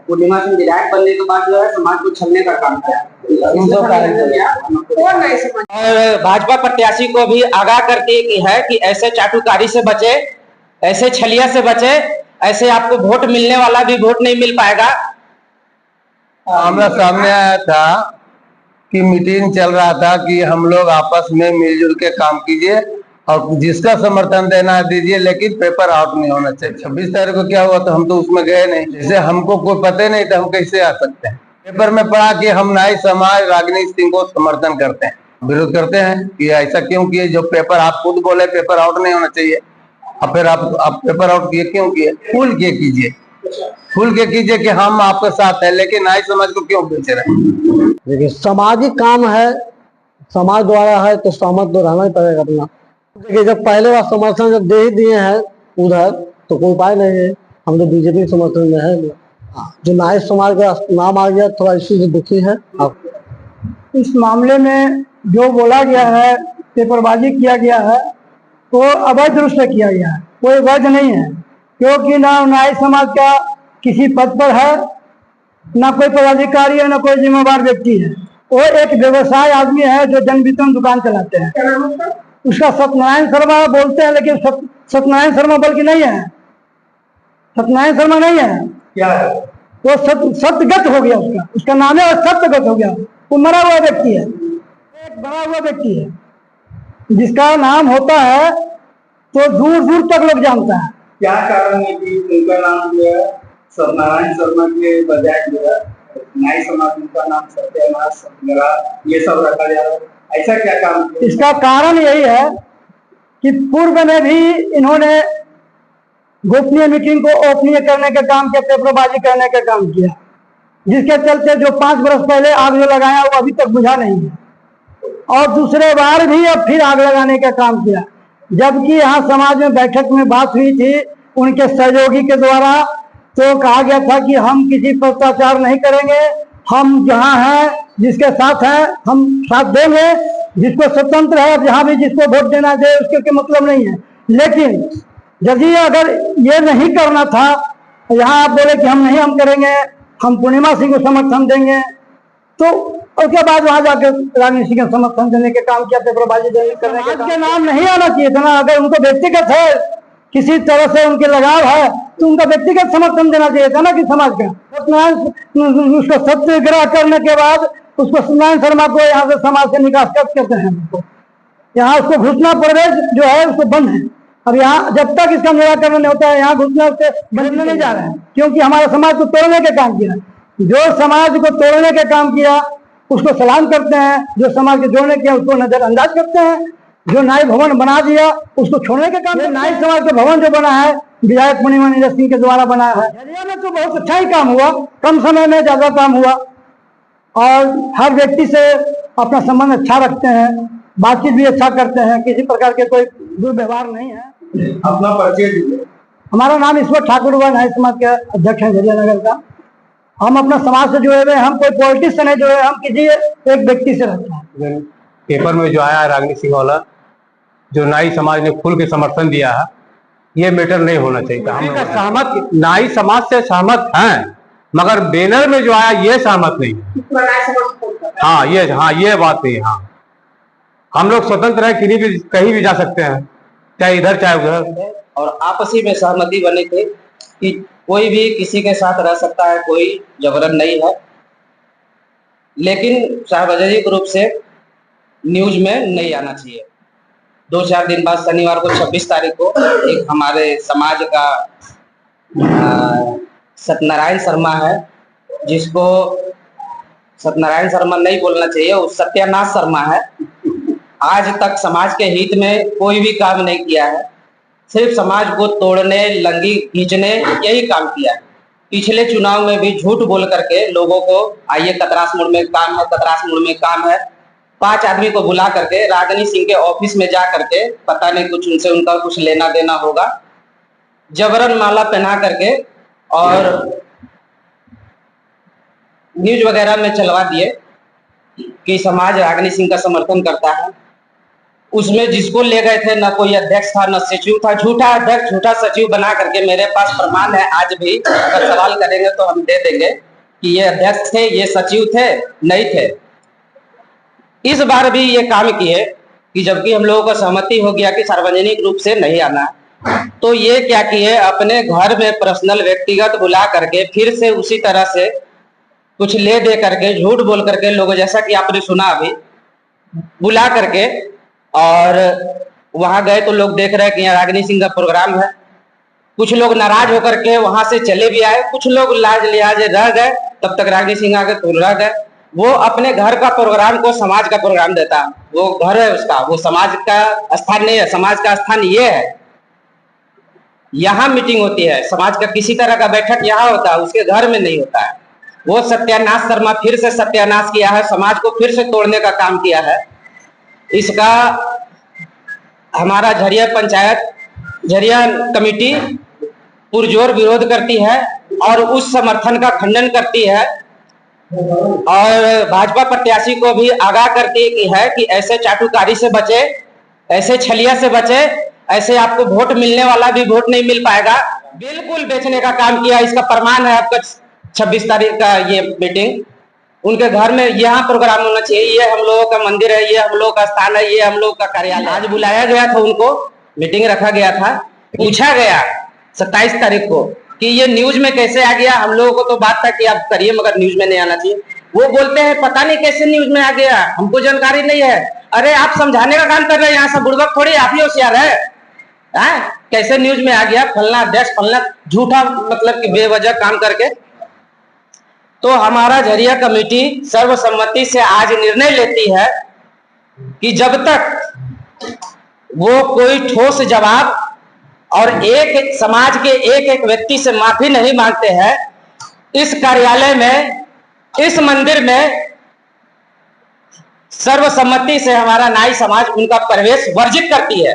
पूर्णिमा सिंह विधायक बनने के बाद जो है समाज को छलने का काम किया और भाजपा प्रत्याशी को भी आगाह करती है कि ऐसे चाटुकारी से बचे, ऐसे छलिया से बचे, ऐसे आपको वोट मिलने वाला भी वोट नहीं मिल पाएगा। हमारा सामने आया था कि मीटिंग चल रहा था कि हम लोग आपस में मिलजुल के काम कीजिए और जिसका समर्थन देना है दीजिए, लेकिन पेपर आउट नहीं होना चाहिए। 26 तारीख को क्या हुआ तो हम तो उसमें गए नहीं, जैसे हमको कोई पता नहीं था, हम कैसे आ सकते हैं। पेपर में पढ़ा कि हम नाई समाज रागिनी सिंह को समर्थन करते हैं, विरोध करते हैं कि ऐसा क्यों किए। जो पेपर आप खुद बोले पेपर आउट नहीं होना चाहिए, और फिर आप पेपर आउट किए क्यों किए? खुल के कीजिए, खुल के कीजिए कि हम आपके साथ है, लेकिन नाई समाज को क्यों बेच रहे हैं? देखिए सामाजिक काम है, समाज द्वारा है तो सहमत तो रहना ही पड़ेगा अपना। देखिए जब पहले बार समर्थन जब दे ही दिए हैं उधर तो कोई उपाय नहीं है, हम तो बीजेपी समर्थन में है। जो नाई समाज का नाम आ गया थोड़ा इसी से दुखी है। इस मामले में जो बोला गया है, पेपरबाजी किया गया है, वो अवैध रूप से किया गया है, कोई वैध नहीं है। क्योंकि ना नाई समाज का किसी पद पर है, ना कोई पदाधिकारी है, ना कोई जिम्मेदार व्यक्ति है। वो एक व्यवसाय आदमी है जो जनवितरण दुकान चलाते हैं। उसका सत्यनारायण शर्मा बोलते हैं, लेकिन सत्यनारायण शर्मा बल्कि नहीं है, सत्यनारायण शर्मा नहीं है। क्या है वो सत्यगत हो गया, उसका नाम है सत्यगत हो गया। वो मरा हुआ व्यक्ति है, एक मरा हुआ व्यक्ति है जिसका नाम होता है तो दूर दूर तक लोग जानता है। क्या कारण है कि उनका नाम जो है सत्यनारायण शर्मा के बजाय जो है नाई समाज उनका नाम सत्यनारायण शर्मा ये सब रखा जा रहा है? ऐसा क्या काम? इसका कारण यही है कि पूर्व में भी इन्होंने गोपनीय मीटिंग को ओपनीय करने का काम किया, पेपरबाजी करने का काम किया, जिसके चलते जो 5 वर्ष पहले आग जो लगाया वो अभी तक बुझा नहीं है। और दूसरे बार भी अब फिर आग लगाने का काम किया, जबकि यहाँ समाज में बैठक में बात हुई थी उनके सहयोगी के द्वारा, तो कहा गया था कि हम किसी पर अत्याचार नहीं करेंगे, हम जहाँ हैं जिसके साथ हैं हम साथ देंगे, जिसको स्वतंत्र है जहाँ भी जिसको वोट देना दे, उसके मतलब नहीं है। लेकिन यदि अगर ये नहीं करना था, यहाँ आप बोले कि हम नहीं हम करेंगे, हम पूर्णिमा सिंह को समर्थन देंगे, तो उसके बाद वहां जाकर रागिनी सिंह को समर्थन देने के काम किया, पेपरबाजी करने के नाम नहीं आना चाहिए था ना। अगर उनको व्यक्तिगत है, किसी तरह से उनके लगाव है, तो उनका व्यक्तिगत समर्थन देना चाहिए था ना कि समाज का। सत्यनारायण उसको सत्याग्रह करने के बाद उसको सत्यनारायण शर्मा को यहाँ से समाज से निकास करते हैं। उसको यहाँ उसको घुसना प्रवेश जो है उसको बंद है। अब यहाँ जब तक इसका निराकरण नहीं होता है, यहाँ घुसना से बंदने नहीं जा रहा है, क्योंकि हमारे समाज को तोड़ने का काम किया। जो समाज को तोड़ने का काम किया उसको सलाम करते हैं, जो समाज के जोड़ने किया उसको नजरअंदाज करते हैं। जो नाई भवन बना दिया उसको छोड़ने का काम। नाई समाज का भवन जो बना है विधायक पूर्णिमा सिंह के द्वारा बना है। झरिया में तो बहुत अच्छा ही काम हुआ, कम समय में ज्यादा काम हुआ, और हर व्यक्ति से अपना संबंध अच्छा रखते हैं, बातचीत भी अच्छा करते हैं, किसी प्रकार के कोई दुर्व्यवहार नहीं है। अपना परिचय दीजिए। हमारा नाम ईश्वर ठाकुर हुआ, नाई समाज के अध्यक्ष हैं झरिया नगर का। हम अपना समाज से जुड़े हुए, हम कोई पॉलिटिक्स से नहीं जुड़े, हम किसी एक व्यक्ति से रहते हैं। पेपर में जो आया रागिनी सिंह वाला, जो नाई समाज ने खुल के समर्थन दिया है, ये मैटर नहीं होना चाहिए। हम सहमत नाई समाज से सहमत हैं, मगर बैनर में जो आया ये सहमत नहीं। हाँ ये बात नहीं। हाँ हम लोग स्वतंत्र है, कहीं भी जा सकते हैं, चाहे इधर चाहे उधर, और आपसी में सहमति बनी थी कि कोई भी किसी के साथ रह सकता है, कोई जबरन नहीं है। लेकिन सार्वजनिक रूप से न्यूज में नहीं आना चाहिए। 2-4 दिन बाद शनिवार को 26 तारीख को एक हमारे समाज का सत्यनारायण शर्मा है, जिसको सत्यनारायण शर्मा नहीं बोलना चाहिए, वो सत्यानाश शर्मा है। आज तक समाज के हित में कोई भी काम नहीं किया है, सिर्फ समाज को तोड़ने, लंगी खींचने यही काम किया है। पिछले चुनाव में भी झूठ बोल करके लोगों को आइए कतरास मोड़ में काम है, कतरास मोड़ में काम है, 5 आदमी को बुला करके रागिनी सिंह के ऑफिस में जा करके, पता नहीं कुछ उनसे उनका कुछ लेना देना होगा, जबरन माला पहना करके और न्यूज वगैरह में चलवा दिए कि समाज रागिनी सिंह का समर्थन करता है। उसमें जिसको ले गए थे, ना कोई अध्यक्ष था न सचिव था, झूठा अध्यक्ष झूठा सचिव बना करके, मेरे पास प्रमाण है आज भी, अगर सवाल करेंगे तो हम दे देंगे कि ये अध्यक्ष थे, ये सचिव थे, नहीं थे। इस बार भी ये काम किए कि जबकि हम लोगों को सहमति हो गया कि सार्वजनिक रूप से नहीं आना, तो ये क्या किए, अपने घर में पर्सनल व्यक्तिगत बुला करके फिर से उसी तरह से कुछ ले दे करके, झूठ बोल करके, लोगों जैसा कि आपने सुना अभी, बुला करके और वहां गए तो लोग देख रहे हैं कि यहाँ रागिनी सिंह का प्रोग्राम है। कुछ लोग नाराज होकर के वहां से चले भी आए, कुछ लोग लाज लिहाज रह गए, तब तक रागिनी सिंह आगे तो रह गए। वो अपने घर का प्रोग्राम को समाज का प्रोग्राम देता, वो घर है उसका, वो समाज का स्थान नहीं है। समाज का स्थान ये है, यहाँ मीटिंग होती है, समाज का किसी तरह का बैठक यहाँ होता है, उसके घर में नहीं होता है। वो सत्यानाश शर्मा फिर से सत्यानाश किया है, समाज को फिर से तोड़ने का काम किया है। इसका हमारा झरिया पंचायत, झरिया कमेटी पुरजोर विरोध करती है और उस समर्थन का खंडन करती है, और भाजपा प्रत्याशी को भी आगाह करती है कि ऐसे चाटुकारी से बचे, ऐसे छलिया से बचे, ऐसे आपको वोट मिलने वाला भी वोट नहीं मिल पाएगा। बिल्कुल बेचने का काम किया। इसका प्रमाण है आपका 26 तारीख का ये मीटिंग, उनके घर में यहाँ प्रोग्राम होना चाहिए, ये हम लोगों का मंदिर है, ये हम लोगों का स्थान है, ये हम लोग का कार्यालय। आज बुलाया गया था उनको, मीटिंग रखा गया था, पूछा गया 27 तारीख को कि ये न्यूज में कैसे आ गया। हम लोगों को तो बात था कि आप करिए मगर न्यूज में नहीं आना चाहिए। वो बोलते हैं पता नहीं कैसे न्यूज में आ गया, हमको जानकारी नहीं है। अरे आप समझाने का काम कर रहे हैं, यहाँ सब बुड़बक थोड़ी, आप ही होशियार है। कैसे न्यूज में आ गया, फलना अध्यक्ष, फलना झूठा, मतलब कि बेवजह काम करके। तो हमारा झरिया कमेटी सर्वसम्मति से आज निर्णय लेती है कि जब तक वो कोई ठोस जवाब और एक समाज के एक एक व्यक्ति से माफी नहीं मांगते हैं, इस कार्यालय में, इस मंदिर में सर्वसम्मति से हमारा नाई समाज उनका प्रवेश वर्जित करती है।